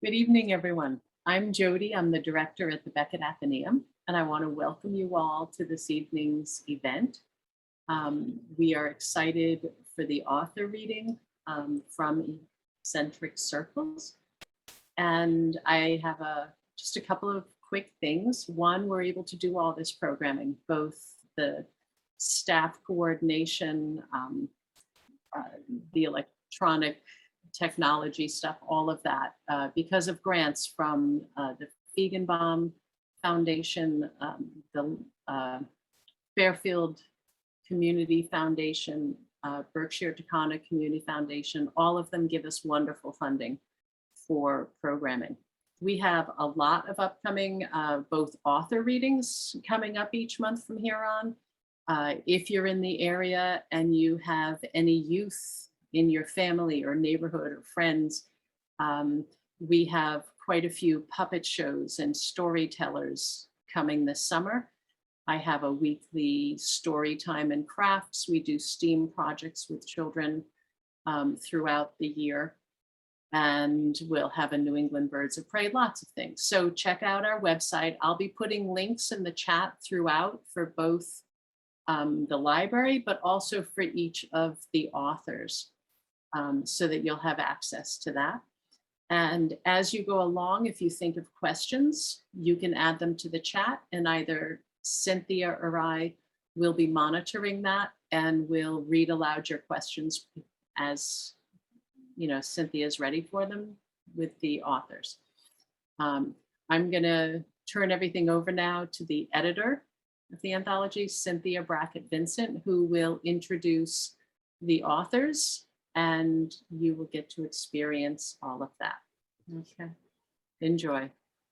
Good evening, everyone. I'm Jody. I'm the director at the Becket Athenaeum, and I want to welcome you all to this evening's event. We are excited for the author reading from Eccentric Circles. And I have just a couple of quick things. One, we're able to do all this programming, both the staff coordination, the electronic technology stuff, all of that, because of grants from the Feigenbaum Foundation, the Fairfield Community Foundation, Berkshire Taconic Community Foundation. All of them give us wonderful funding for programming. We have a lot of upcoming both author readings coming up each month from here on. If you're in the area and you have any youth in your family or neighborhood or friends, we have quite a few puppet shows and storytellers coming this summer. I have a weekly story time and crafts. We do STEAM projects with children throughout the year. And we'll have a New England Birds of Prey, lots of things. So check out our website. I'll be putting links in the chat throughout for both the library, but also for each of the authors, so that you'll have access to that. And as you go along, if you think of questions, you can add them to the chat, and either Cynthia or I will be monitoring that, and we'll read aloud your questions as Cynthia is ready for them with the authors. I'm going to turn everything over now to the editor of the anthology, Cynthia Brackett-Vincent, who will introduce the authors, and you will get to experience all of that. Okay, enjoy.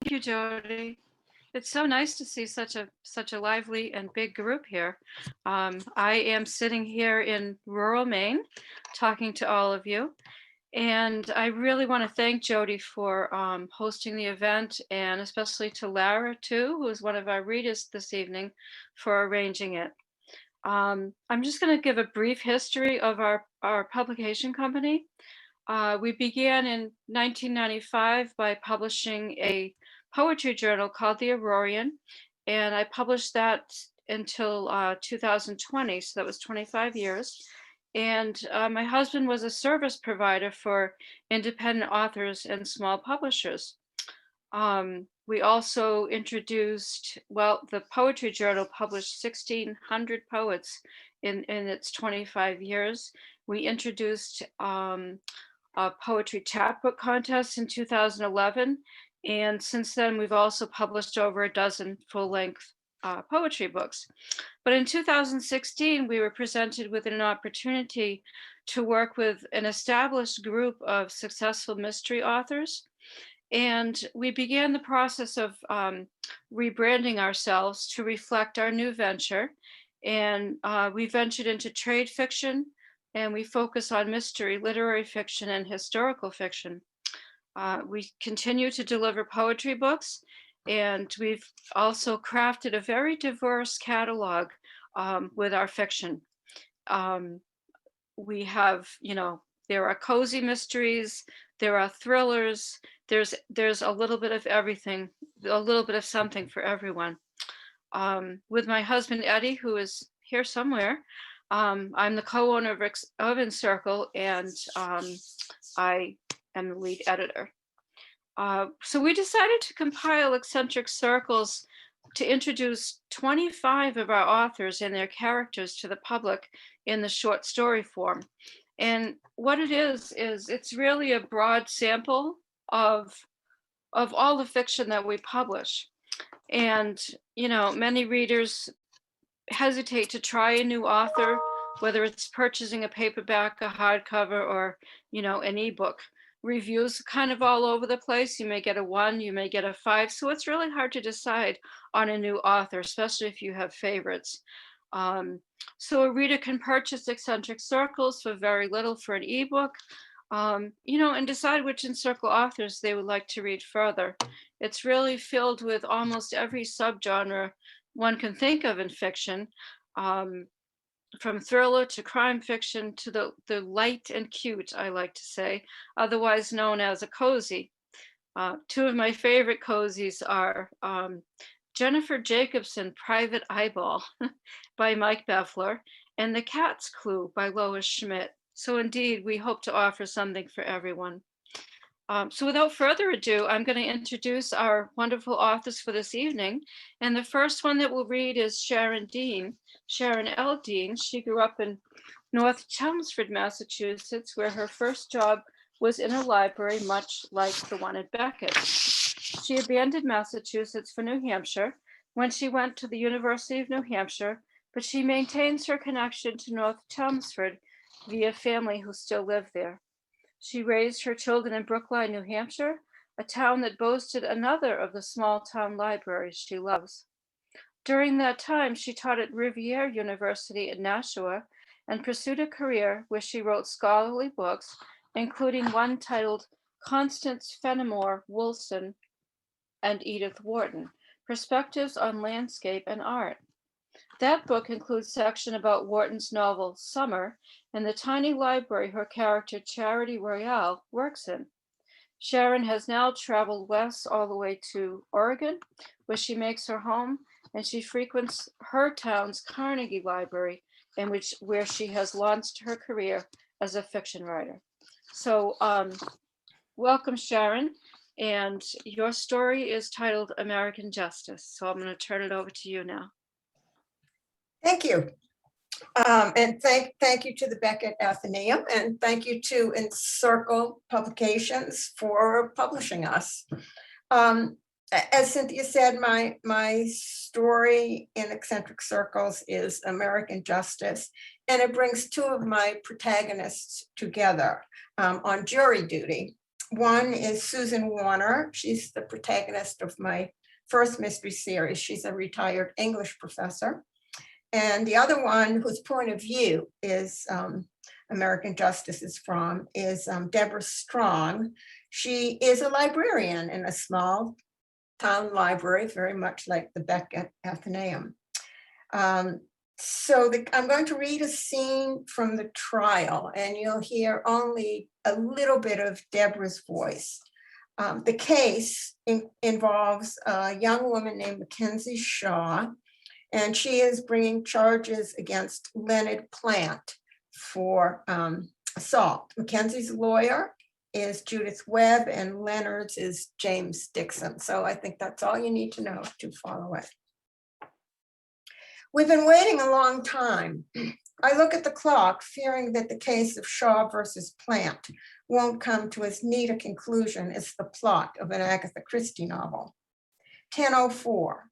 Thank you, Jody. It's so nice to see such a lively and big group here. I am sitting here in rural Maine, talking to all of you. And I really want to thank Jody for hosting the event, and especially to Lara too, who is one of our readers this evening, for arranging it. I'm just going to give a brief history of our publication company. We began in 1995 by publishing a poetry journal called The Aurorian, and I published that until 2020, so that was 25 years. And my husband was a service provider for independent authors and small publishers. We also introduced, the Poetry Journal published 1,600 poets in its 25 years. We introduced a poetry chapbook contest in 2011. And since then, we've also published over a dozen full-length poetry books. But in 2016, we were presented with an opportunity to work with an established group of successful mystery authors. And we began the process of rebranding ourselves to reflect our new venture. And we ventured into trade fiction, and we focus on mystery, literary fiction, and historical fiction. We continue to deliver poetry books, and we've also crafted a very diverse catalog with our fiction. We have, there are cozy mysteries, there are thrillers, there's a little bit of everything, a little bit of something for everyone. With my husband, Eddie, who is here somewhere, I'm the co-owner of Eccentric Circles, and I am the lead editor. So we decided to compile Eccentric Circles to introduce 25 of our authors and their characters to the public in the short story form. And what it is it's really a broad sample of all the fiction that we publish. And, many readers hesitate to try a new author, whether it's purchasing a paperback, a hardcover, or, an ebook. Reviews kind of all over the place. You may get a 1, you may get a 5. So it's really hard to decide on a new author, especially if you have favorites. So a reader can purchase Eccentric Circles for very little for an ebook, and decide which encircle authors they would like to read further. It's really filled with almost every subgenre one can think of in fiction. From thriller to crime fiction to the light and cute, I like to say, otherwise known as a cozy. Two of my favorite cozies are Jennifer Jacobson, Private Eyeball by Mike Beffler, and The Cat's Clue by Lois Schmidt. So indeed, we hope to offer something for everyone. So without further ado, I'm going to introduce our wonderful authors for this evening. And the first one that we'll read is Sharon L. Dean. She grew up in North Chelmsford, Massachusetts, where her first job was in a library, much like the one at Becket. She abandoned Massachusetts for New Hampshire when she went to the University of New Hampshire, but she maintains her connection to North Chelmsford via family who still live there. She raised her children in Brookline, New Hampshire, a town that boasted another of the small town libraries she loves. During that time, she taught at Rivier University in Nashua and pursued a career where she wrote scholarly books, including one titled Constance Fenimore Woolson and Edith Wharton, Perspectives on Landscape and Art. That book includes a section about Wharton's novel Summer and the tiny library her character Charity Royale works in. Sharon has now traveled west all the way to Oregon, where she makes her home, and she frequents her town's Carnegie Library, where she has launched her career as a fiction writer. So welcome, Sharon. And your story is titled American Justice. So I'm going to turn it over to you now. Thank you. And thank you to the Becket Athenaeum, and thank you to Encircle Publications for publishing us. As Cynthia said, my story in Eccentric Circles is American Justice, and it brings two of my protagonists together on jury duty. One is Susan Warner. She's the protagonist of my first mystery series. She's a retired English professor. And the other one, whose point of view is American Justice is from, is Deborah Strong. She is a librarian in a small town library, very much like the Becket Athenaeum. I'm going to read a scene from the trial, and you'll hear only a little bit of Deborah's voice. The case involves a young woman named Mackenzie Shaw, and she is bringing charges against Leonard Plant for assault. Mackenzie's lawyer is Judith Webb, and Leonard's is James Dixon. So I think that's all you need to know to follow it. We've been waiting a long time. I look at the clock, fearing that the case of Shaw versus Plant won't come to as neat a conclusion as the plot of an Agatha Christie novel. 10:04.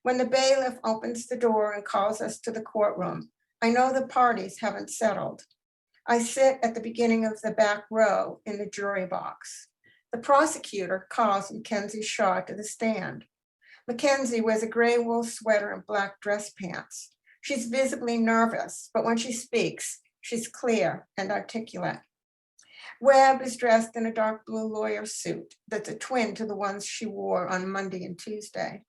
When the bailiff opens the door and calls us to the courtroom, I know the parties haven't settled. I sit at the beginning of the back row in the jury box. The prosecutor calls Mackenzie Shaw to the stand. Mackenzie wears a gray wool sweater and black dress pants. She's visibly nervous, but when she speaks, she's clear and articulate. Webb is dressed in a dark blue lawyer suit that's a twin to the ones she wore on Monday and Tuesday.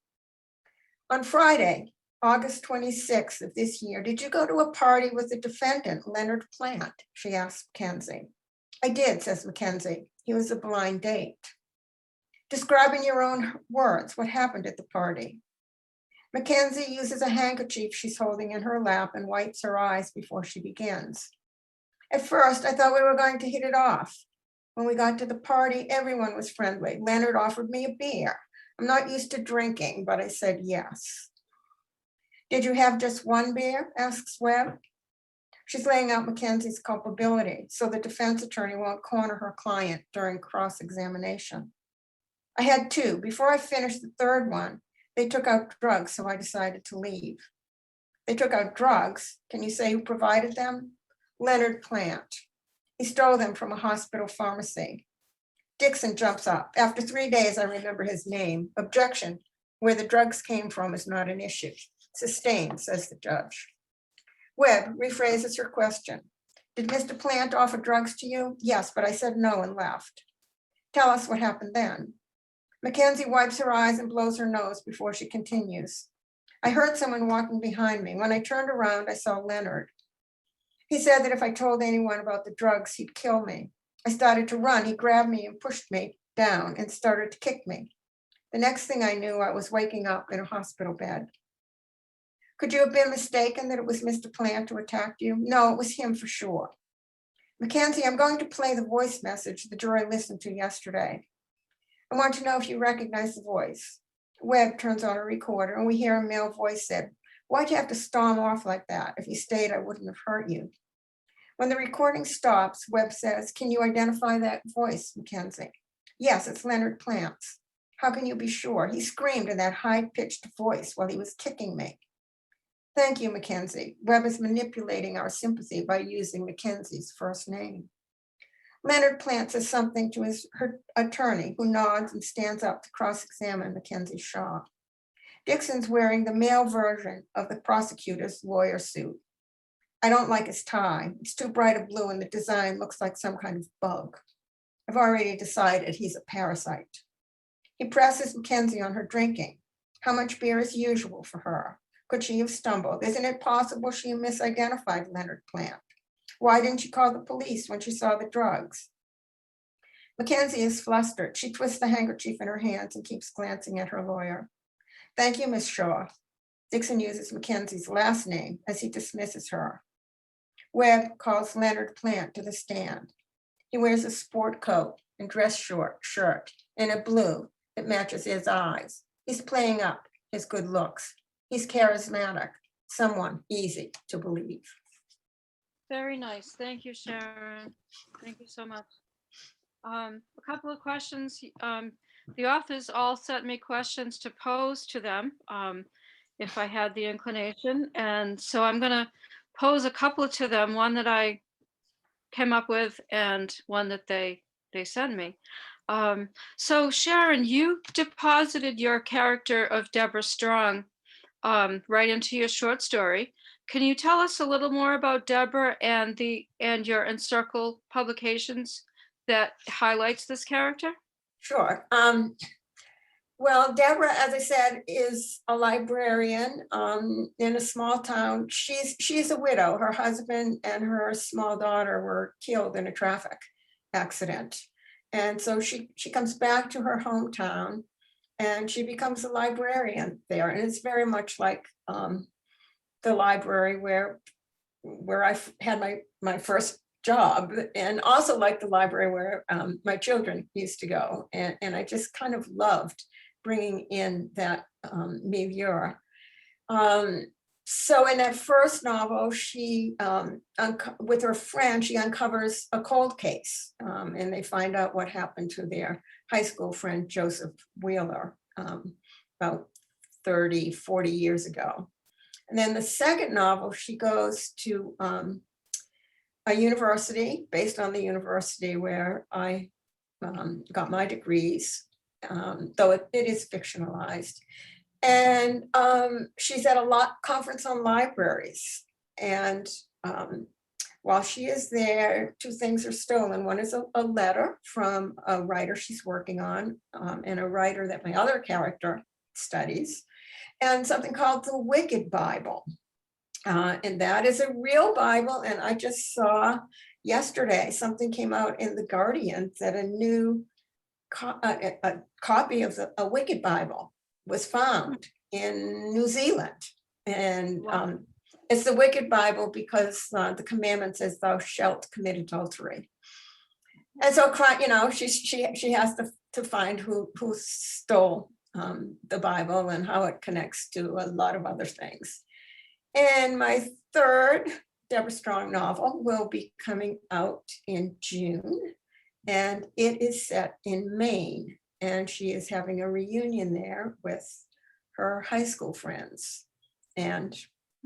On Friday, August 26th of this year, did you go to a party with the defendant, Leonard Plant? She asked Mackenzie. I did, says Mackenzie. He was a blind date. Describe in your own words what happened at the party. Mackenzie uses a handkerchief she's holding in her lap and wipes her eyes before she begins. At first, I thought we were going to hit it off. When we got to the party, everyone was friendly. Leonard offered me a beer. I'm not used to drinking, but I said yes. Did you have just one beer? Asks Webb. She's laying out Mackenzie's culpability, so the defense attorney won't corner her client during cross-examination. I had two. Before I finished the third one, they took out drugs, so I decided to leave. They took out drugs. Can you say who provided them? Leonard Plant. He stole them from a hospital pharmacy. Dixon jumps up. After 3 days, I remember his name. Objection. Where the drugs came from is not an issue. Sustained, says the judge. Webb rephrases her question. Did Mr. Plant offer drugs to you? Yes, but I said no and left. Tell us what happened then. Mackenzie wipes her eyes and blows her nose before she continues. I heard someone walking behind me. When I turned around, I saw Leonard. He said that if I told anyone about the drugs, he'd kill me. I started to run. He grabbed me and pushed me down and started to kick me. The next thing I knew, I was waking up in a hospital bed. Could you have been mistaken that it was Mr. Plant who attacked you? No, it was him for sure. Mackenzie, I'm going to play the voice message the jury listened to yesterday. I want to know if you recognize the voice. Webb turns on a recorder and we hear a male voice said, "Why'd you have to storm off like that? If you stayed, I wouldn't have hurt you." When the recording stops, Webb says, "Can you identify that voice, Mackenzie?" "Yes, it's Leonard Plant's." "How can you be sure? He screamed in that high-pitched voice while he was kicking me." "Thank you, Mackenzie." Webb is manipulating our sympathy by using Mackenzie's first name. Leonard Plant says something to her attorney, who nods and stands up to cross-examine Mackenzie Shaw. Dixon's wearing the male version of the prosecutor's lawyer suit. "I don't like his tie. It's too bright a blue and the design looks like some kind of bug. I've already decided he's a parasite." He presses Mackenzie on her drinking. How much beer is usual for her? Could she have stumbled? Isn't it possible she misidentified Leonard Plant? Why didn't she call the police when she saw the drugs? Mackenzie is flustered. She twists the handkerchief in her hands and keeps glancing at her lawyer. "Thank you, Miss Shaw." Dixon uses Mackenzie's last name as he dismisses her. Webb calls Leonard Plant to the stand. He wears a sport coat and dress shirt in a blue that matches his eyes. He's playing up his good looks. He's charismatic, someone easy to believe. Very nice. Thank you, Sharon. Thank you so much. A couple of questions. The authors all sent me questions to pose to them if I had the inclination. And so I'm going to pose a couple to them, one that I came up with and one that they sent me. So Sharon, you deposited your character of Deborah Strong right into your short story. Can you tell us a little more about Deborah and your Encircle publications that highlights this character? Sure. Well, Deborah, as I said, is a librarian in a small town. She's a widow. Her husband and her small daughter were killed in a traffic accident. And so she comes back to her hometown and she becomes a librarian there. And it's very much like the library where I had my first job, and also like the library where my children used to go. And I just kind of loved bringing in that milieu. So in that first novel, she, with her friend, she uncovers a cold case and they find out what happened to their high school friend, Joseph Wheeler, about 30, 40 years ago. And then the second novel, she goes to a university based on the university where I got my degrees, though it is fictionalized. And she's at a conference on libraries. And while she is there, two things are stolen. One is a letter from a writer she's working on, and a writer that my other character studies, and something called the Wicked Bible. And that is a real Bible. And I just saw yesterday, something came out in The Guardian that a new a copy of a Wicked Bible was found in New Zealand. And Wow. It's the Wicked Bible because the commandment says thou shalt commit adultery. And so, she has to find who stole the Bible and how it connects to a lot of other things. And my third Deborah Strong novel will be coming out in June, and it is set in Maine. And she is having a reunion there with her high school friends. And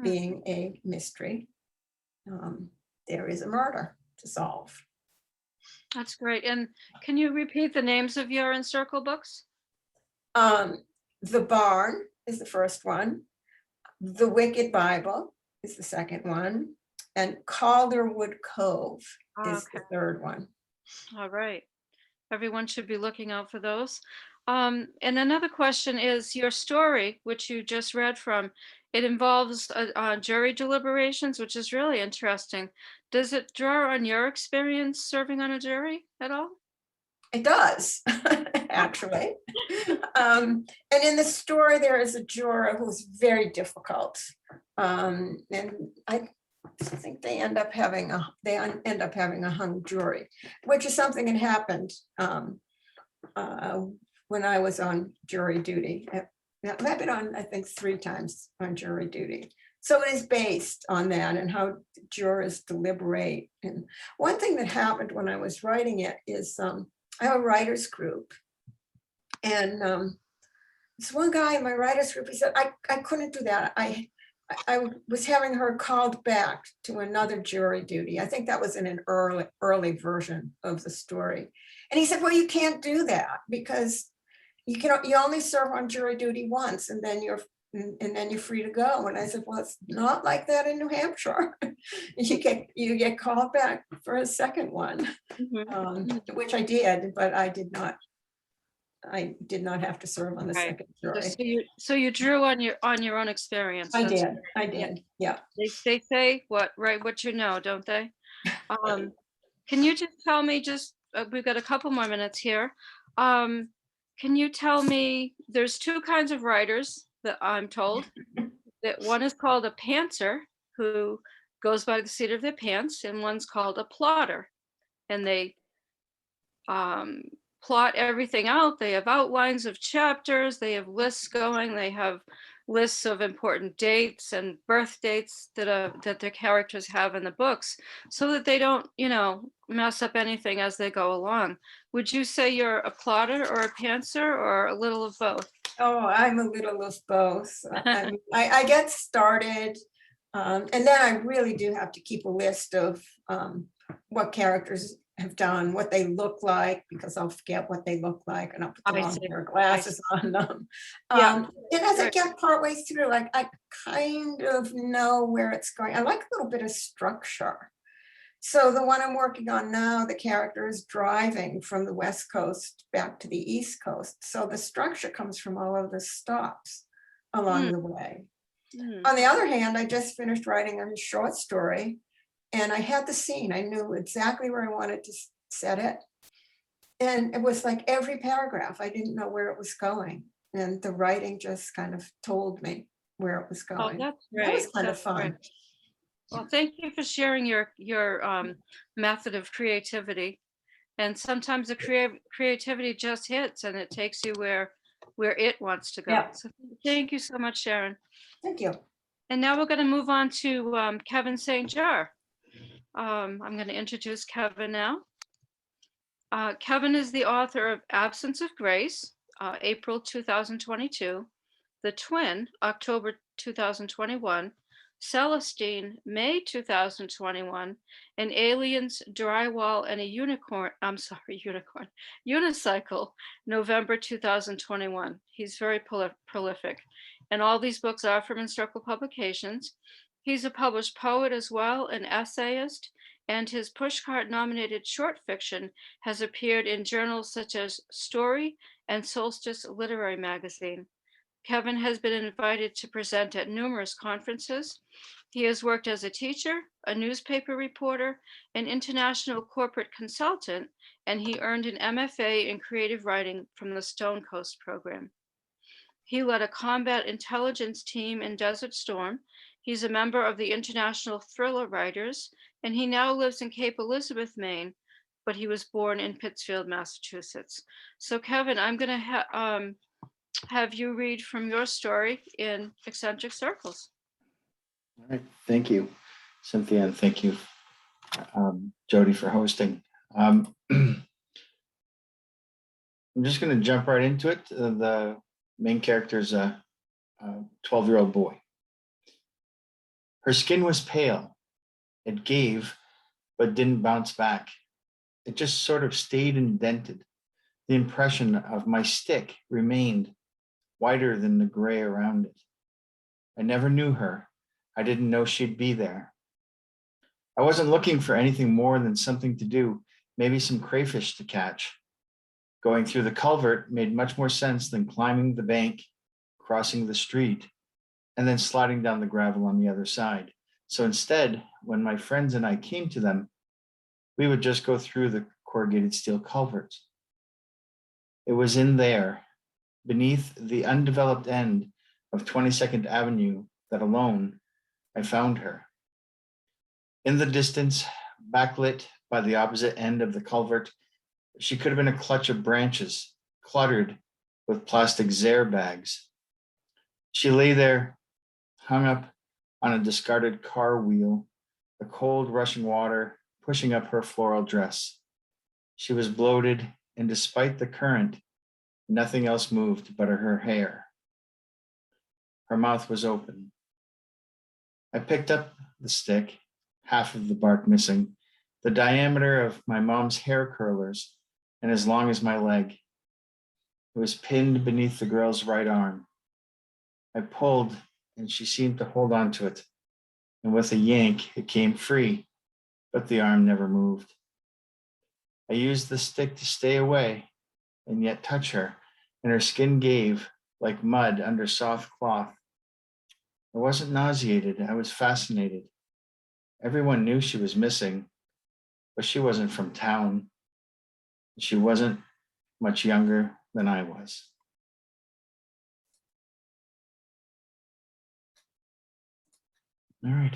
being a mystery, there is a murder to solve. That's great. And can you repeat the names of your Encircle books? The Barn is the first one. The Wicked Bible is the second one. And Calderwood Cove is the third one. All right. Everyone should be looking out for those. And another question is your story, which you just read from, it involves jury deliberations, which is really interesting. Does it draw on your experience serving on a jury at all? It does, actually. And in the story, there is a juror who's very difficult. And I think they end up having a hung jury, which is something that happened when I was on jury duty. I've been on, I think, 3 times on jury duty. So it is based on that and how jurors deliberate. And one thing that happened when I was writing it is I have a writers group. And this one guy in my writers group, he said, I couldn't do that. I was having her called back to another jury duty. I think that was in an early version of the story. And he said, well, you can't do that because you only serve on jury duty once and then you're free to go. And I said, well, it's not like that in New Hampshire. you get called back for a second one, which I did, but I did not have to serve on the Right. second jury. So you drew on your own experience. I That's- did. Yeah. They say what you know, don't they? Can you just tell me, we've got a couple more minutes here. Can you tell me, there's 2 kinds of writers that I'm told. That one is called a pantser, who goes by the seat of their pants, and one's called a plotter. And they plot everything out. They have outlines of chapters, they have lists going, they have lists of important dates and birth dates that their characters have in the books, so that they don't, mess up anything as they go along. Would you say you're a plotter or a pantser, or a little of both? Oh, I'm a little of both. I get started, and then I really do have to keep a list of what characters have done, what they look like, because I'll forget what they look like, and I'll put the wrong pair of glasses on them. And as I get partway through, like, I kind of know where it's going. I like a little bit of structure. So the one I'm working on now, the character is driving from the West Coast back to the East Coast. So the structure comes from all of the stops along the way. On the other hand, I just finished writing a short story, and I had the scene. I knew exactly where I wanted to set it. And it was like every paragraph, I didn't know where it was going. And the writing just kind of told me where it was going. Oh, that's great. That was kind of fun. Great. Well, thank you for sharing your method of creativity. And sometimes the creativity just hits and it takes you where it wants to go. Yeah. So thank you so much, Sharon. Thank you. And now we're going to move on to Kevin St. Jarre. I'm going to introduce Kevin now. Kevin is the author of Absence of Grace, April 2022, The Twin, October 2021, Celestine, May 2021, and Aliens, Drywall, and a Unicycle, November 2021. He's very prolific. And all these books are from Encircle Publications. He's a published poet as well, an essayist, and his Pushcart nominated short fiction has appeared in journals such as Story and Solstice Literary Magazine. Kevin has been invited to present at numerous conferences. He has worked as a teacher, a newspaper reporter, an international corporate consultant, and he earned an MFA in creative writing from the Stone Coast program. He led a combat intelligence team in Desert Storm. He's a member of the International Thriller Writers, and he now lives in Cape Elizabeth, Maine, but he was born in Pittsfield, Massachusetts. So Kevin, I'm going to have you read from your story in Eccentric Circles. All right, thank you, Cynthia, and thank you, Jody, for hosting. I'm just going to jump right into it. The main character is a 12-year-old boy. Her skin was pale. It gave, but didn't bounce back. It just sort of stayed indented. The impression of my stick remained whiter than the gray around it. I never knew her. I didn't know she'd be there. I wasn't looking for anything more than something to do, maybe some crayfish to catch. Going through the culvert made much more sense than climbing the bank, crossing the street, and then sliding down the gravel on the other side. So instead, when my friends and I came to them, we would just go through the corrugated steel culverts. It was in there, beneath the undeveloped end of 22nd Avenue, that alone I found her. In the distance, backlit by the opposite end of the culvert, she could have been a clutch of branches, cluttered with plastic Zare bags. She lay there, hung up on a discarded car wheel, the cold rushing water pushing up her floral dress. She was bloated, and despite the current, nothing else moved but her hair. Her mouth was open. I picked up the stick, half of the bark missing, the diameter of my mom's hair curlers, and as long as my leg. It was pinned beneath the girl's right arm. I pulled, and she seemed to hold on to it, and with a yank, it came free, but the arm never moved. I used the stick to stay away and yet touch her, and her skin gave like mud under soft cloth. I wasn't nauseated, I was fascinated. Everyone knew she was missing, but she wasn't from town. She wasn't much younger than I was. All right.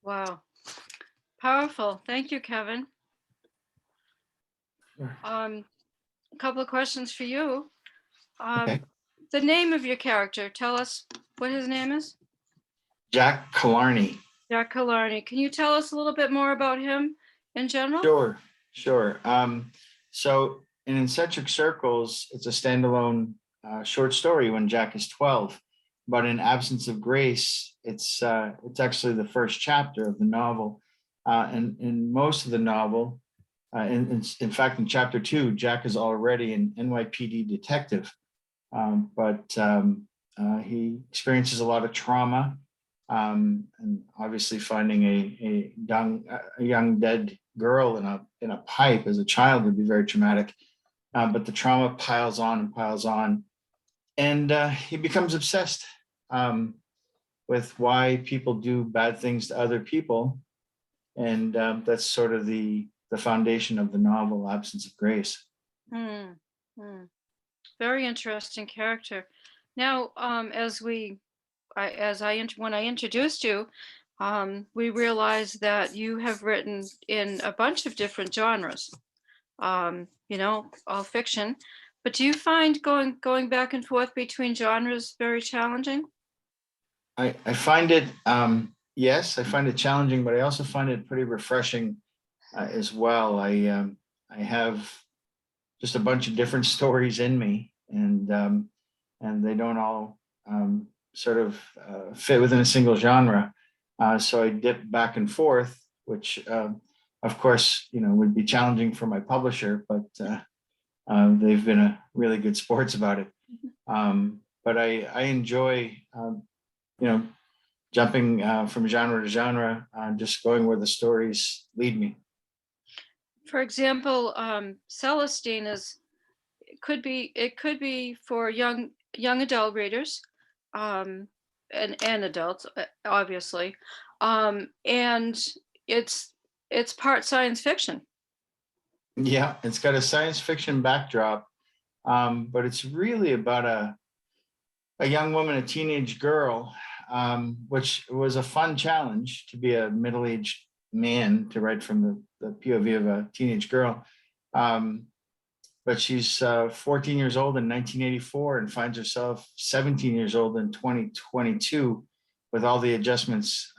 Wow. Powerful. Thank you, Kevin. Sure. A couple of questions for you. Okay. The name of your character, tell us what his name is. Jack Killarney. Jack Killarney. Can you tell us a little bit more about him in general? Sure. So in Eccentric Circles, it's a standalone short story when Jack is 12. But in Absence of Grace, it's actually the first chapter of the novel. And in most of the novel, in fact, in chapter 2, Jack is already an NYPD detective. But he experiences a lot of trauma. And obviously finding a young dead girl in a pipe as a child would be very traumatic. But the trauma piles on and piles on, and he becomes obsessed with why people do bad things to other people, and that's sort of the foundation of the novel, Absence of Grace. Very interesting character. Now, when I introduced you, we realized that you have written in a bunch of different genres, all fiction. But do you find going back and forth between genres very challenging? I find it, yes, I find it challenging, but I also find it pretty refreshing as well. I have just a bunch of different stories in me, and they don't all sort of fit within a single genre. So I dip back and forth, which of course, would be challenging for my publisher, but they've been really good sports about it. But I enjoy, jumping from genre to genre, just going where the stories lead me. For example, Celestine could be for young adult readers, and adults, obviously, and it's part science fiction. Yeah, it's got a science fiction backdrop, but it's really about a young woman, a teenage girl, which was a fun challenge to be a middle-aged man to write from the POV of a teenage girl. But she's 14 years old in 1984 and finds herself 17 years old in 2022 with all the adjustments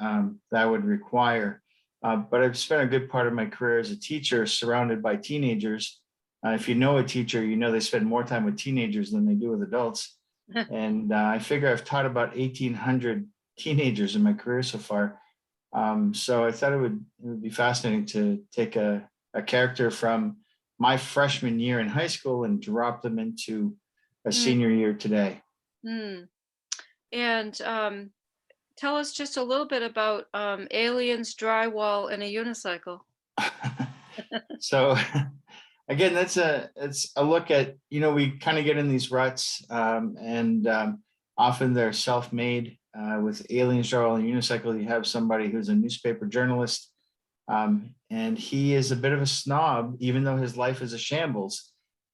that would require. But I've spent a good part of my career as a teacher surrounded by teenagers. If you know a teacher, they spend more time with teenagers than they do with adults. And I figure I've taught about 1,800 teenagers in my career so far. So I thought it would be fascinating to take a character from my freshman year in high school and drop them into a senior year today. And tell us just a little bit about aliens, drywall, and a unicycle. So again, it's a look at, we kind of get in these ruts, and often they're self-made. With aliens, drywall, and unicycle, you have somebody who's a newspaper journalist, and he is a bit of a snob, even though his life is a shambles.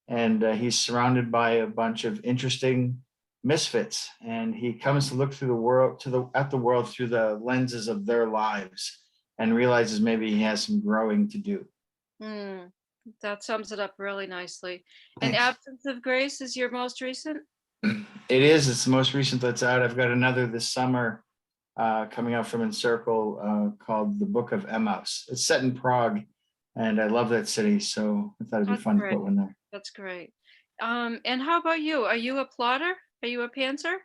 and he's surrounded by a bunch of interesting misfits, and he comes to look through the world at the world through the lenses of their lives, and realizes maybe he has some growing to do. Mm, that sums it up really nicely. And Thanks. Absence of Grace is your most recent? It is. It's the most recent that's out. I've got another this summer coming out from Encircle called The Book of Emmaus. It's set in Prague, and I love that city, so I thought it'd be That's fun great. to put one there. That's great. And how about you? Are you a plotter? Are you a pantser?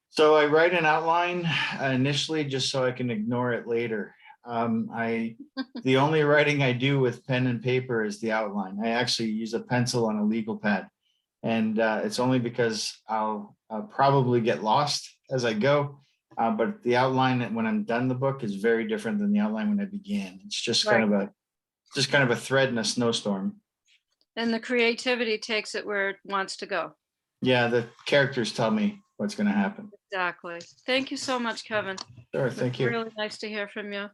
So I write an outline initially just so I can ignore it later. The only writing I do with pen and paper is the outline. I actually use a pencil on a legal pad, and it's only because I'll probably get lost as I go. But the outline when I'm done the book is very different than the outline when I began. It's just kind of a thread in a snowstorm. And the creativity takes it where it wants to go. Yeah, the characters tell me what's going to happen. Exactly. Thank you so much, Kevin. Sure, thank you. Really nice to hear from you.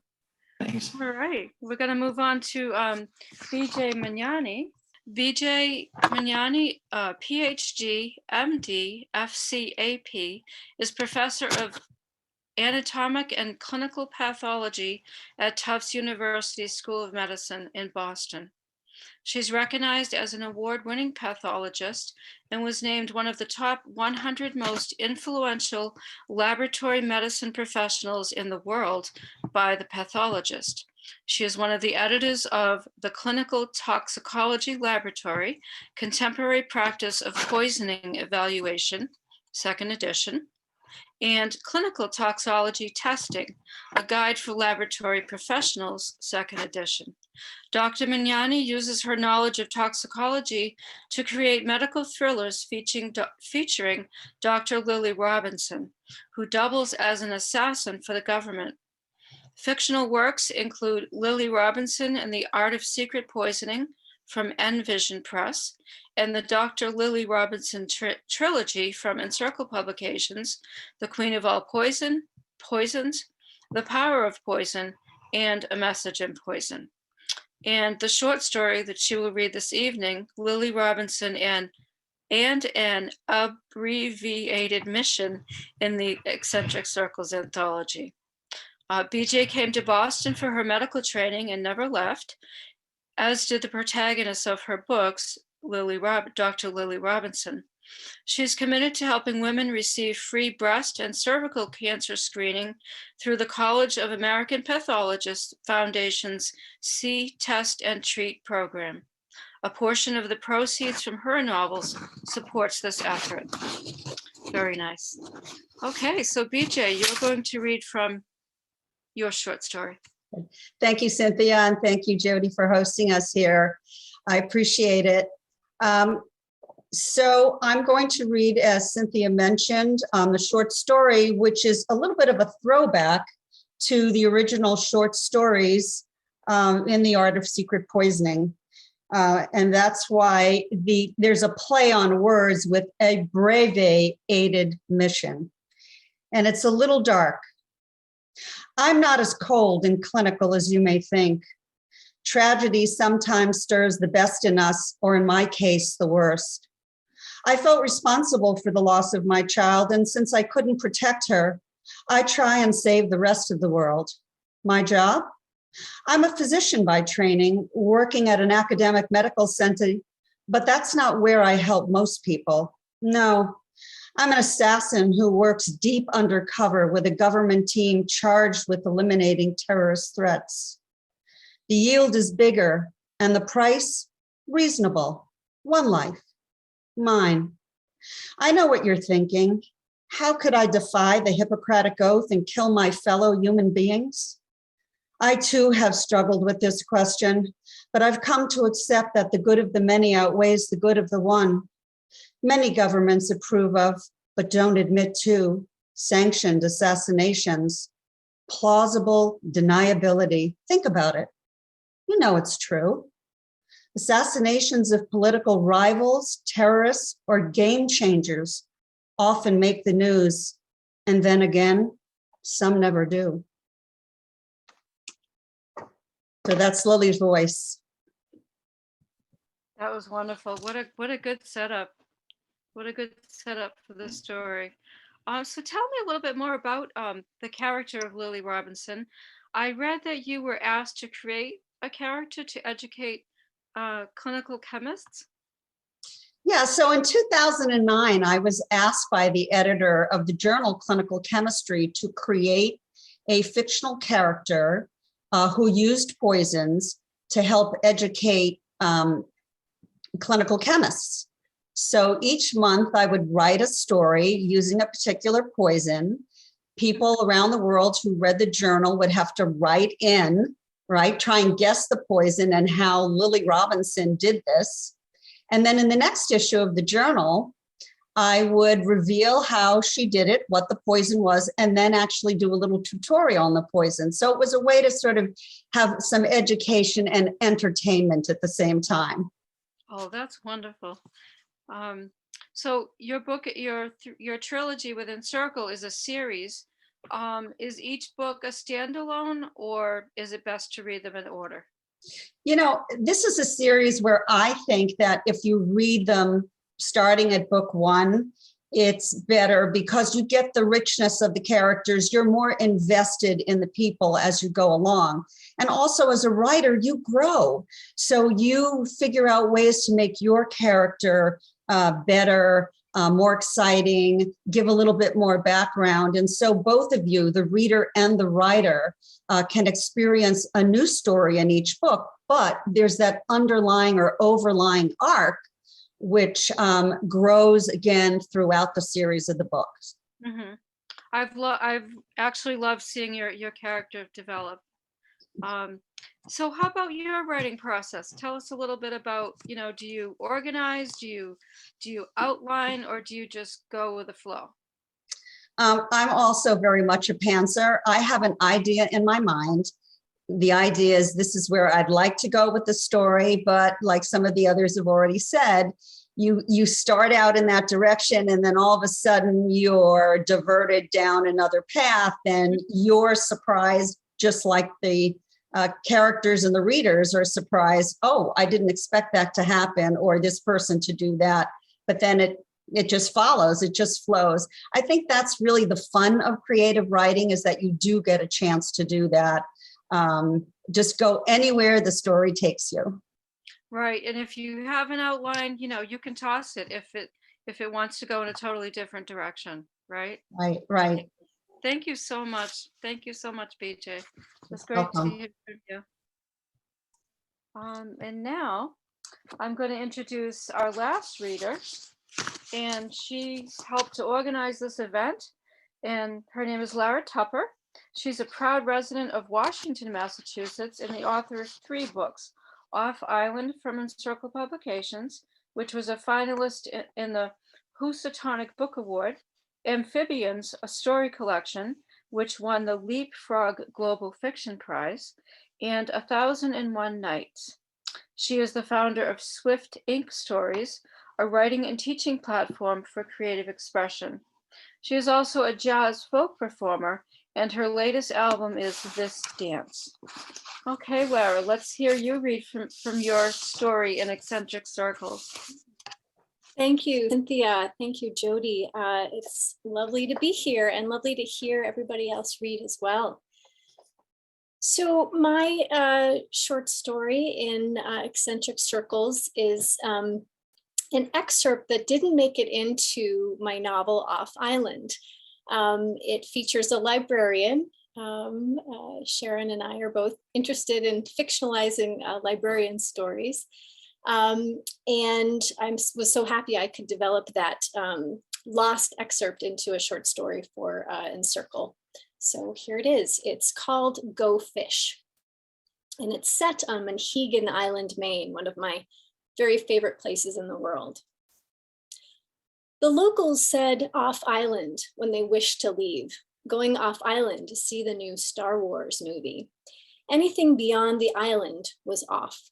Thanks. All right, we're going to move on to BJ Magnani. BJ Magnani, PhD, MD, FCAP, is professor of anatomic and clinical pathology at Tufts University School of Medicine in Boston. She's recognized as an award-winning pathologist and was named one of the top 100 most influential laboratory medicine professionals in the world by The Pathologist. She is one of the editors of the Clinical Toxicology Laboratory, Contemporary Practice of Poisoning Evaluation, 2nd edition, and Clinical Toxology Testing, a guide for laboratory professionals, 2nd edition. Dr. Magnani uses her knowledge of toxicology to create medical thrillers featuring Dr. Lily Robinson, who doubles as an assassin for the government. Fictional works include Lily Robinson and the Art of Secret Poisoning from Envision Press, and the Dr. Lily Robinson trilogy from Encircle Publications, The Queen of All Poisons, The Power of Poison, and A Message in Poison. And the short story that she will read this evening, Lily Robinson and an Abbreviated Mission in the Eccentric Circles anthology. BJ came to Boston for her medical training and never left, as did the protagonist of her books, Dr. Lily Robinson. She's committed to helping women receive free breast and cervical cancer screening through the College of American Pathologists Foundation's See, Test, and Treat program. A portion of the proceeds from her novels supports this effort. Very nice. Okay, so BJ, you're going to read from your short story. Thank you, Cynthia, and thank you, Jody, for hosting us here. I appreciate it. So I'm going to read, as Cynthia mentioned, the short story, which is a little bit of a throwback to the original short stories in The Art of Secret Poisoning. And that's why there's a play on words with abbreviated mission. And it's a little dark. I'm not as cold and clinical as you may think. Tragedy sometimes stirs the best in us, or in my case, the worst. I felt responsible for the loss of my child, and since I couldn't protect her, I try and save the rest of the world. My job? I'm a physician by training, working at an academic medical center, but that's not where I help most people. No, I'm an assassin who works deep undercover with a government team charged with eliminating terrorist threats. The yield is bigger and the price reasonable. One life, mine. I know what you're thinking. How could I defy the Hippocratic Oath and kill my fellow human beings? I too have struggled with this question, but I've come to accept that the good of the many outweighs the good of the one. Many governments approve of, but don't admit to, sanctioned assassinations, plausible deniability. Think about it. You know it's true. Assassinations of political rivals, terrorists, or game changers often make the news, and then again, some never do. So that's Lily's voice. That was wonderful. What a good setup. What a good setup for this story. So tell me a little bit more about the character of Lily Robinson. I read that you were asked to create a character to educate clinical chemists. Yeah, so in 2009, I was asked by the editor of the journal Clinical Chemistry to create a fictional character who used poisons to help educate clinical chemists. So each month I would write a story using a particular poison. People around the world who read the journal would have to write in, right, try and guess the poison and how Lily Robinson did this. And then in the next issue of the journal, I would reveal how she did it, what the poison was, and then actually do a little tutorial on the poison. So it was a way to sort of have some education and entertainment at the same time. Oh, that's wonderful. So your book, your trilogy within Circle is a series. Is each book a standalone, or is it best to read them in order? You know, this is a series where I think that if you read them starting at book one, it's better because you get the richness of the characters. You're more invested in the people as you go along. And also as a writer, you grow. So you figure out ways to make your character better, more exciting, give a little bit more background. And so both of you, the reader and the writer, can experience a new story in each book, but there's that underlying or overlying arc which grows again throughout the series of the books. Mm-hmm. I've actually loved seeing your character develop. So how about your writing process? Tell us a little bit about, do you organize, do you outline, or do you just go with the flow? I'm also very much a pantser. I have an idea in my mind. The idea is this is where I'd like to go with the story, but like some of the others have already said, you start out in that direction and then all of a sudden you're diverted down another path and you're surprised, just like the characters and the readers are surprised, oh, I didn't expect that to happen, or this person to do that. But then it just follows, it just flows. I think that's really the fun of creative writing, is that you do get a chance to do that. Just go anywhere the story takes you. Right. And if you have an outline, you can toss it if it wants to go in a totally different direction. Right. Right. Thank you so much. Thank you so much, BJ. It's great Welcome. to hear from you. And now I'm going to introduce our last reader, and she helped to organize this event. And her name is Lara Tupper. She's a proud resident of Washington, Massachusetts, and the author of 3 books: Off Island from Encircle Publications, which was a finalist in the Taconic Book Award; Amphibians, a story collection, which won the Leapfrog Global Fiction Prize; and 1001 Nights. She is the founder of Swift Ink Stories, a writing and teaching platform for creative expression. She is also a jazz folk performer, and her latest album is This Dance. Okay, Lara, let's hear you read from your story in Eccentric Circles. Thank you, Cynthia. Thank you, Jody. It's lovely to be here and lovely to hear everybody else read as well. So my short story in Eccentric Circles is an excerpt that didn't make it into my novel Off Island. It features a librarian. Sharon and I are both interested in fictionalizing librarian stories. And I was so happy I could develop that lost excerpt into a short story for Encircle. So here it is. It's called Go Fish. And it's set on Mohegan Island, Maine, one of my very favorite places in the world. The locals said off island when they wished to leave, going off island to see the new Star Wars movie. Anything beyond the island was off.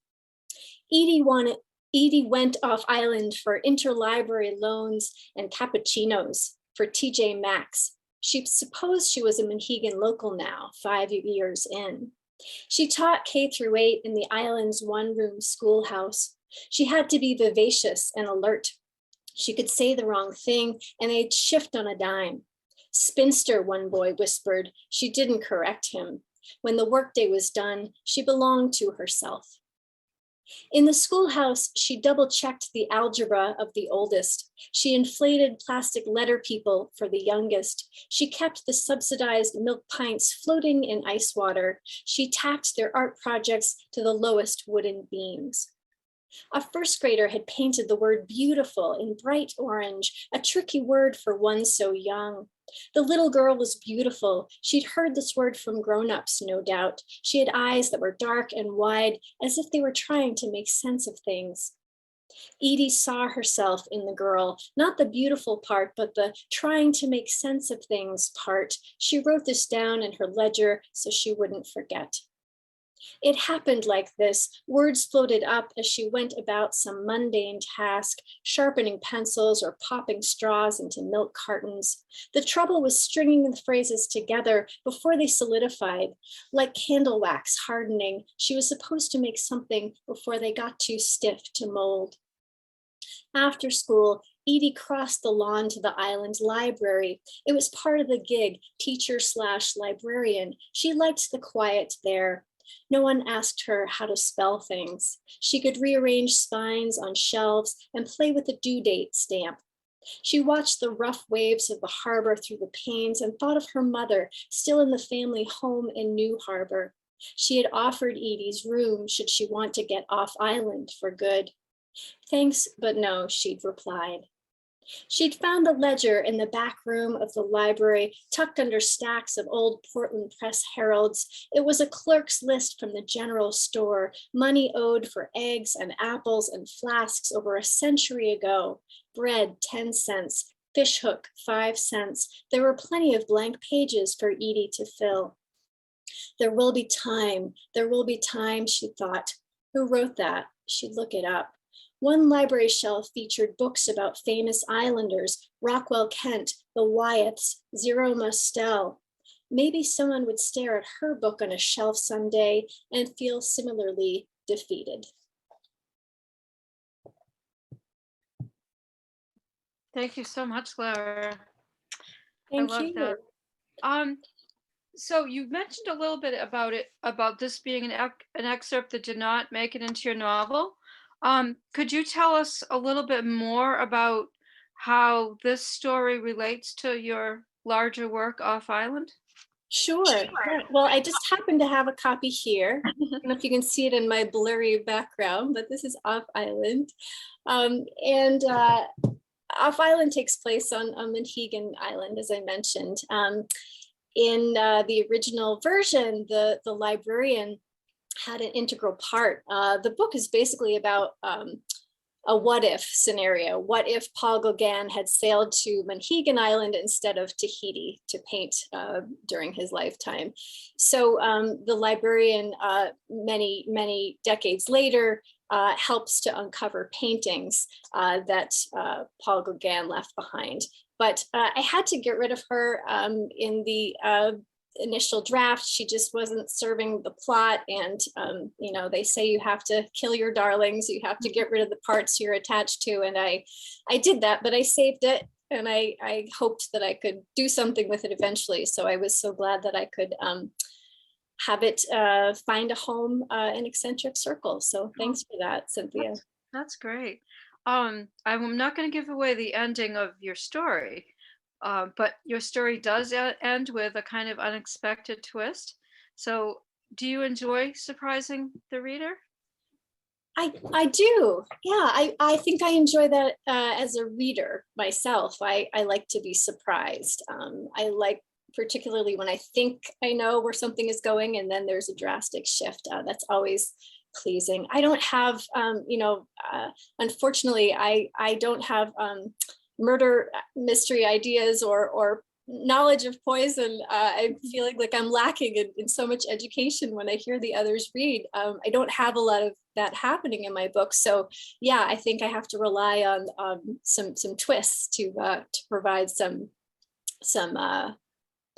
Edie went off island for interlibrary loans and cappuccinos for TJ Maxx. She supposed she was a Mohegan local now, 5 years in. She taught K through 8 in the island's one-room schoolhouse, She had to be vivacious and alert. She could say the wrong thing and they'd shift on a dime. Spinster, one boy whispered. She didn't correct him. When the workday was done, she belonged to herself. In the schoolhouse, she double-checked the algebra of the oldest. She inflated plastic letter people for the youngest. She kept the subsidized milk pints floating in ice water. She tacked their art projects to the lowest wooden beams. A first grader had painted the word beautiful in bright orange, a tricky word for one so young. The little girl was beautiful. She'd heard this word from grown-ups, no doubt. She had eyes that were dark and wide, as if they were trying to make sense of things. Edie saw herself in the girl, not the beautiful part, but the trying to make sense of things part. She wrote this down in her ledger so she wouldn't forget. It happened like this. Words floated up as she went about some mundane task, sharpening pencils or popping straws into milk cartons. The trouble was stringing the phrases together before they solidified. Like candle wax hardening, she was supposed to make something before they got too stiff to mold. After school, Edie crossed the lawn to the island library. It was part of the gig, teacher/librarian. She liked the quiet there. No one asked her how to spell things. She could rearrange spines on shelves and play with the due date stamp. She watched the rough waves of the harbor through the panes and thought of her mother, still in the family home in New Harbor. She had offered Edie's room should she want to get off island for good. Thanks, but no, she'd replied. She'd found the ledger in the back room of the library, tucked under stacks of old Portland Press Heralds. It was a clerk's list from the general store, money owed for eggs and apples and flasks over a century ago. Bread, 10 cents, fishhook, 5 cents. There were plenty of blank pages for Edie to fill. There will be time, she thought. Who wrote that? She'd look it up. One library shelf featured books about famous islanders, Rockwell Kent, the Wyeths, Zero Mostel. Maybe someone would stare at her book on a shelf someday and feel similarly defeated. Thank you so much, Lara. Thank I love you. that. So you mentioned a little bit about this being an excerpt that did not make it into your novel. Could you tell us a little bit more about how this story relates to your larger work off island? Sure. Yeah. Well, I just happen to have a copy here. I don't know if you can see it in my blurry background, but this is Off Island. Off Island takes place on Monhegan Island, as I mentioned. In the original version, the librarian had an integral part. The book is basically about a what if scenario. What if Paul Gauguin had sailed to Monhegan Island instead of Tahiti to paint during his lifetime? So the librarian, many decades later, helps to uncover paintings that Paul Gauguin left behind. But I had to get rid of her in the initial draft. She just wasn't serving the plot, and you know, they say you have to kill your darlings, you have to get rid of the parts you're attached to, and I did that, but I saved it, and I hoped that I could do something with it eventually. So I was so glad that I could have it find a home in Eccentric Circles. So thanks for that, Cynthia. That's great. I'm not going to give away the ending of your story, but your story does end with a kind of unexpected twist. So do you enjoy surprising the reader? I do. Yeah, I think I enjoy that as a reader myself. I like to be surprised. I like particularly when I think I know where something is going and then there's a drastic shift. That's always pleasing. I don't have, unfortunately, I don't have murder mystery ideas or knowledge of poison. I'm feeling like I'm lacking in so much education when I hear the others read. I don't have a lot of that happening in my book. So yeah, I think I have to rely on some twists to provide some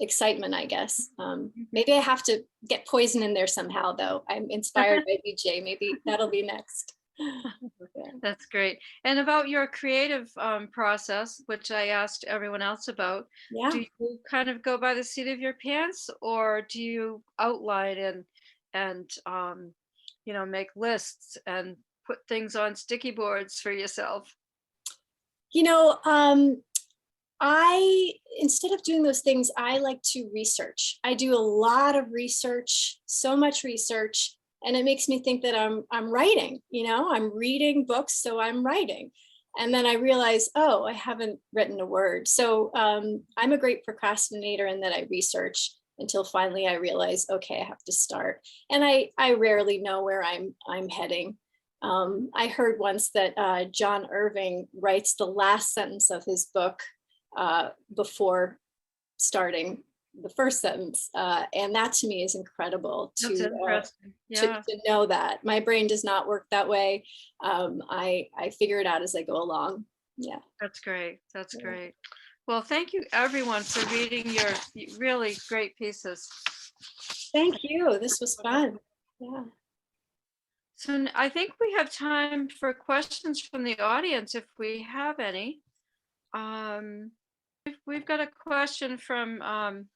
excitement, I guess. Maybe I have to get poison in there somehow, though. I'm inspired by BJ. Maybe that'll be next. That's great. And about your creative process, which I asked everyone else about, Yeah. do you kind of go by the seat of your pants, or do you outline and make lists and put things on sticky boards for yourself? You know, instead of doing those things, I like to research. I do a lot of research, so much research, and it makes me think that I'm writing, I'm reading books, so I'm writing. And then I realize, oh, I haven't written a word. So I'm a great procrastinator in that I research until finally I realize, okay, I have to start. And I rarely know where I'm heading. I heard once that John Irving writes the last sentence of his book before starting the first sentence. And that to me is incredible That's interesting. Yeah. to know that. My brain does not work that way. I figure it out as I go along. Yeah. That's great. That's Yeah. great. Well, thank you everyone for reading your really great pieces. Thank you. This was fun. Yeah. So I think we have time for questions from the audience if we have any. We've got a question from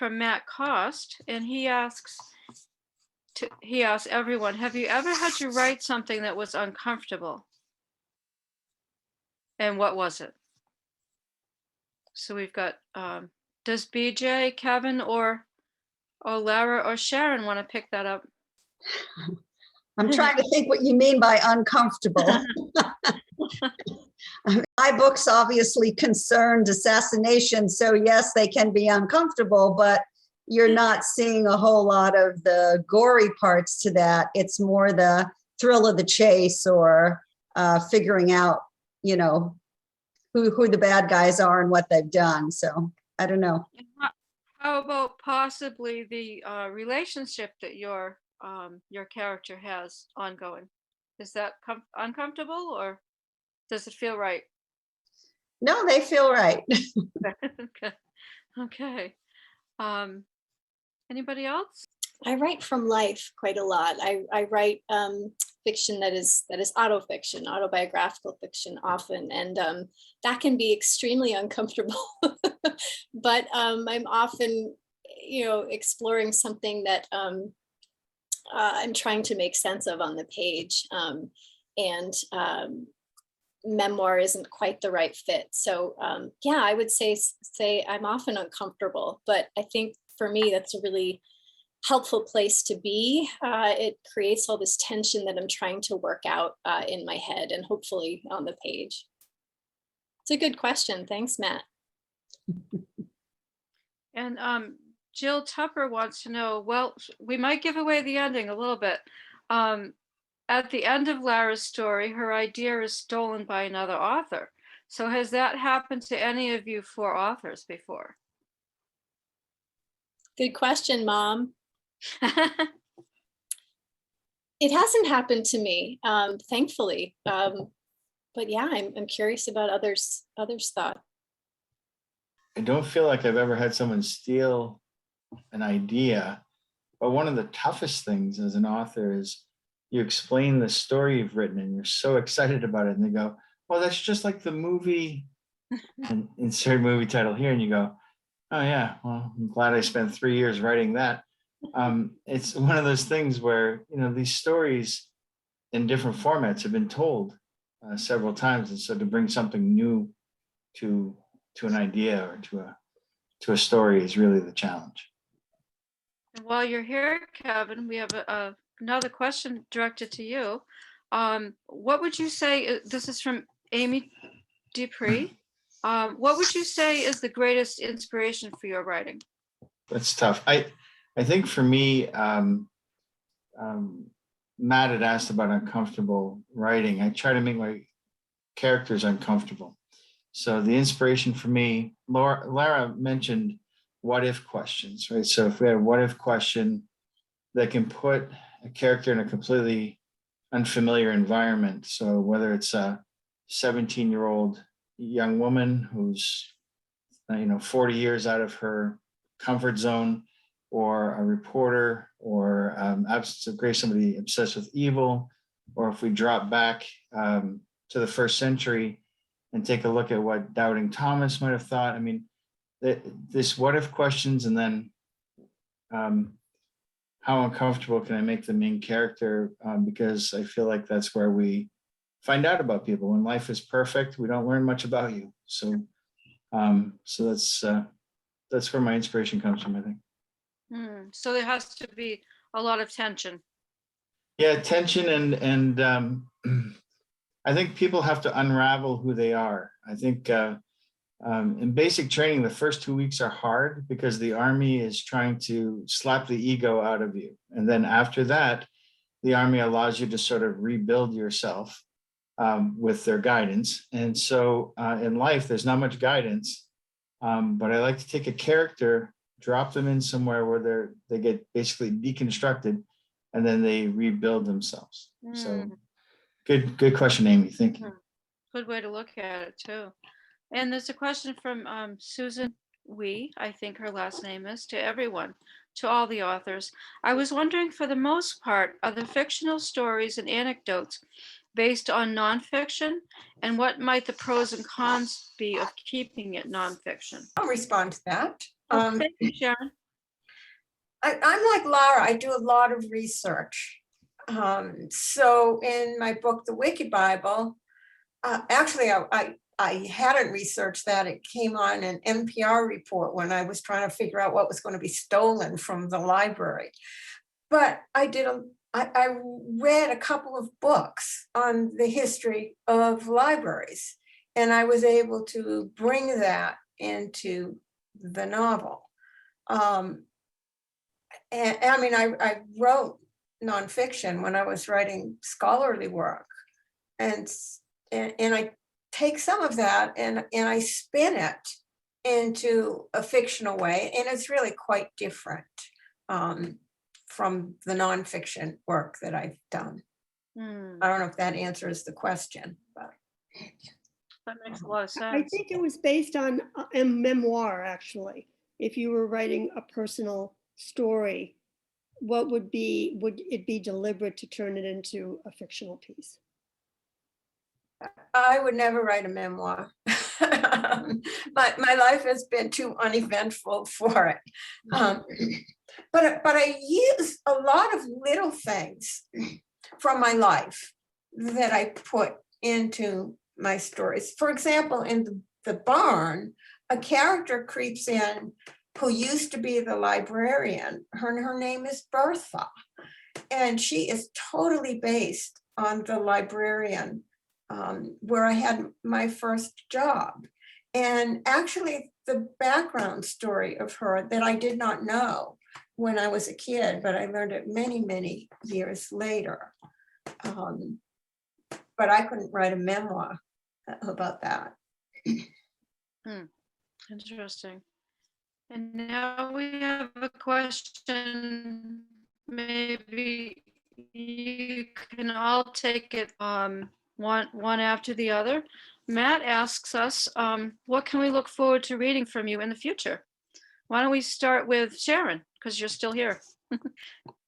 Matt Cost, and he asks everyone, have you ever had to write something that was uncomfortable? And what was it? So we've got, does BJ, Kevin, or Lara or Sharon want to pick that up? I'm trying to think what you mean by uncomfortable. My books obviously concerned assassination, so yes, they can be uncomfortable, but you're not seeing a whole lot of the gory parts to that. It's more the thrill of the chase, or figuring out, who the bad guys are and what they've done. So I don't know. How about possibly the relationship that your character has ongoing? Is that uncomfortable, or does it feel right? No, they feel right. Okay. Anybody else? I write from life quite a lot. I write fiction that is autofiction, autobiographical fiction often, and that can be extremely uncomfortable. But I'm often, exploring something that I'm trying to make sense of on the page, and memoir isn't quite the right fit. So yeah, I would say I'm often uncomfortable, but I think for me that's a really helpful place to be. It creates all this tension that I'm trying to work out in my head and hopefully on the page. It's a good question. Thanks, Matt. And Jill Tupper wants to know, well, we might give away the ending a little bit. At the end of Lara's story, her idea is stolen by another author. So has that happened to any of you 4 authors before? Good question, Mom. It hasn't happened to me, thankfully. But yeah, I'm curious about others' thought. I don't feel like I've ever had someone steal an idea, but one of the toughest things as an author is you explain the story you've written and you're so excited about it, and they go, well, that's just like the movie, and insert movie title here, and you go, oh yeah, well, I'm glad I spent 3 years writing that. It's one of those things where, these stories in different formats have been told several times, and so to bring something new to an idea or to a story is really the challenge. And while you're here, Kevin, we have another question directed to you. What would you say, this is from Amy Dupree, what would you say is the greatest inspiration for your writing? That's tough. I think for me, Matt had asked about uncomfortable writing. I try to make my characters uncomfortable. So the inspiration for me, Lara mentioned what if questions, right? So if we had a what if question that can put a character in a completely unfamiliar environment. So whether it's a 17-year-old young woman who's 40 years out of her comfort zone, or a reporter, or absence of grace, somebody obsessed with evil, or if we drop back to the first century and take a look at what Doubting Thomas might have thought. I mean, this what if questions, and then how uncomfortable can I make the main character? Because I feel like that's where we find out about people. When life is perfect, we don't learn much about you. So, that's where my inspiration comes from, I think. So there has to be a lot of tension. Yeah, tension and I think people have to unravel who they are. I think in basic training, the first 2 weeks are hard because the Army is trying to slap the ego out of you. And then after that, the Army allows you to sort of rebuild yourself with their guidance. And so in life, there's not much guidance, but I like to take a character, drop them in somewhere where they get basically deconstructed, and then they rebuild themselves. So good question, Amy. Thank you. Good way to look at it too. And there's a question from Susan Wee, I think her last name is, to everyone, to all the authors. I was wondering, for the most part, are the fictional stories and anecdotes based on nonfiction? And what might the pros and cons be of keeping it nonfiction? I'll respond to that. Thank you, Sharon. I'm like Lara, I do a lot of research. So in my book, The Wiki Bible, actually, I hadn't researched that. It came on an NPR report when I was trying to figure out what was going to be stolen from the library. But I read a couple of books on the history of libraries, and I was able to bring that into the novel. And I mean, I wrote nonfiction when I was writing scholarly work, and I take some of that and I spin it into a fictional way, and it's really quite different from the nonfiction work that I've done. I don't know if that answers the question, but That makes a lot of sense. I think it was based on a memoir, actually. If you were writing a personal story, would it be deliberate to turn it into a fictional piece? I would never write a memoir. But my life has been too uneventful for it. But I use a lot of little things from my life that I put into my stories. For example, in the barn, a character creeps in who used to be the librarian. Her name is Bertha, and she is totally based on the librarian where I had my first job. And actually, the background story of her that I did not know when I was a kid, but I learned it many, many years later. But I couldn't write a memoir about that. Interesting. And now we have a question. Maybe you can all take it one after the other. Matt asks us, what can we look forward to reading from you in the future? Why don't we start with Sharon, because you're still here.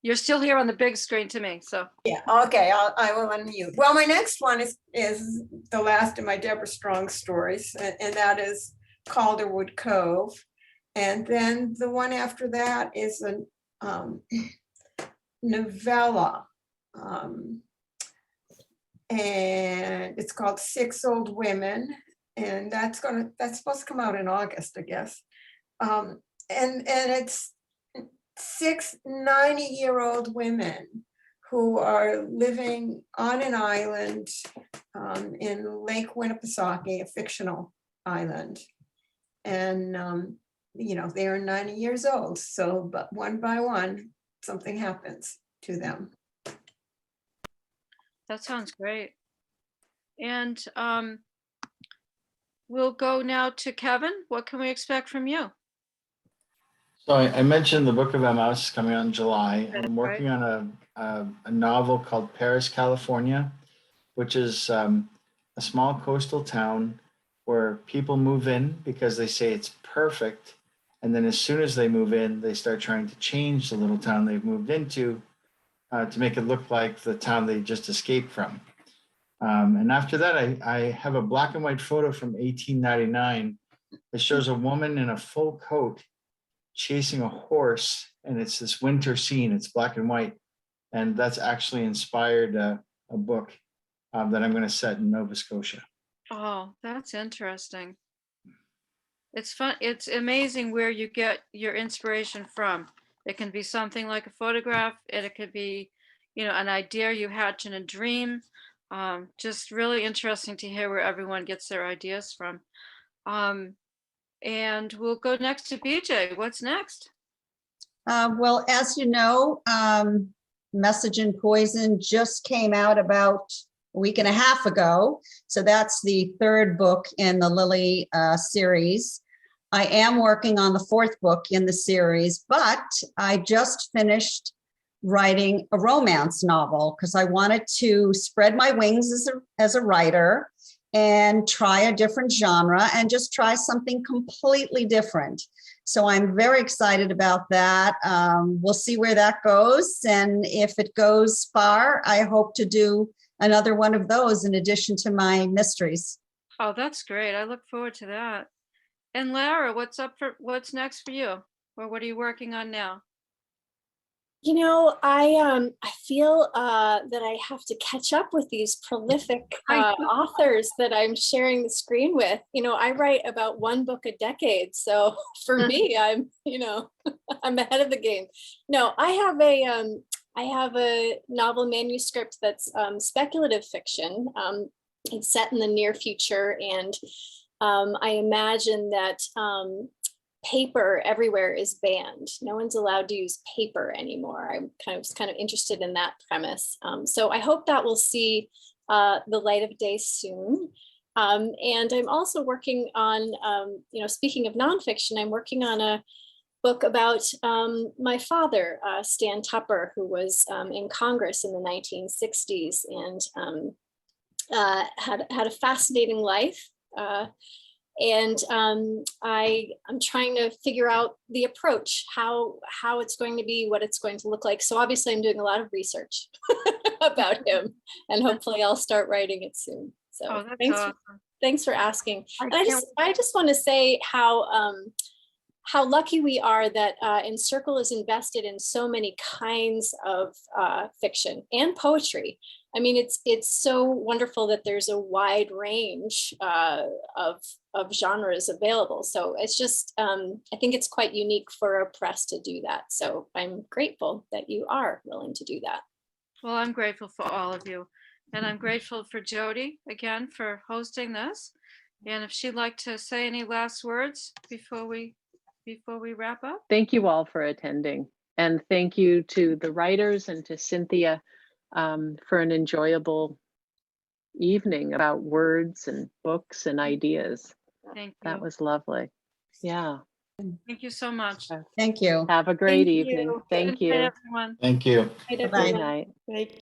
You're still here on the big screen to me, so. Yeah, okay, I will unmute. Well, my next one is the last of my Deborah Strong stories, and that is Calderwood Cove. And then the one after that is a novella. And it's called Six Old Women. And that's supposed to come out in August, I guess. And it's 6 90-year-old women who are living on an island in Lake Winnipesaukee, a fictional island. And, you know, they are 90 years old. So, but one by one, something happens to them. That sounds great. And we'll go now to Kevin. What can we expect from you? So I mentioned the Book of Emmaus coming out in July. I'm working on a novel called Paris, California, which is a small coastal town where people move in because they say it's perfect. And then as soon as they move in, they start trying to change the little town they've moved into to make it look like the town they just escaped from. And after that, I have a black and white photo from 1899 that shows a woman in a full coat chasing a horse, and it's this winter scene. It's black and white, and that's actually inspired a book that I'm going to set in Nova Scotia. Oh, that's interesting. It's fun. It's amazing where you get your inspiration from. It can be something like a photograph, and it could be, an idea you hatch in a dream. Just really interesting to hear where everyone gets their ideas from. And we'll go next to BJ. What's next? Well, as you know, Message in Poison just came out about a week and a half ago. So that's the third book in the Lily series. I am working on the fourth book in the series, but I just finished writing a romance novel because I wanted to spread my wings as a writer and try a different genre and just try something completely different. So I'm very excited about that. We'll see where that goes. And if it goes far, I hope to do another one of those in addition to my mysteries. Oh, that's great. I look forward to that. And Lara, what's next for you? Or what are you working on now? I feel that I have to catch up with these prolific authors that I'm sharing the screen with. I write about one book a decade. So for me, I'm ahead of the game. No, I have a novel manuscript that's speculative fiction. It's set in the near future, and I imagine that paper everywhere is banned. No one's allowed to use paper anymore. I'm kind of interested in that premise. So I hope that will see the light of day soon. And I'm also working on, speaking of nonfiction, I'm working on a book about my father, Stan Tupper, who was in Congress in the 1960s and had a fascinating life. And I'm trying to figure out the approach, how it's going to be, what it's going to look like. So obviously I'm doing a lot of research about him, and hopefully I'll start writing it soon. So thanks for asking. And I just want to say how lucky we are that Encircle is invested in so many kinds of fiction and poetry. I mean, it's so wonderful that there's a wide range of genres available. So it's just, I think it's quite unique for a press to do that. So I'm grateful that you are willing to do that. Well, I'm grateful for all of you. And I'm grateful for Jody again for hosting this. And if she'd like to say any last words before we wrap up. Thank you all for attending. And thank you to the writers and to Cynthia for an enjoyable evening about words and books and ideas. Thank you. That was lovely. Yeah. Thank you so much. Thank you. Have a great Thank evening. you. Thank Good night, you. everyone. Thank you. Night, Bye-bye. everyone. Good night. Right.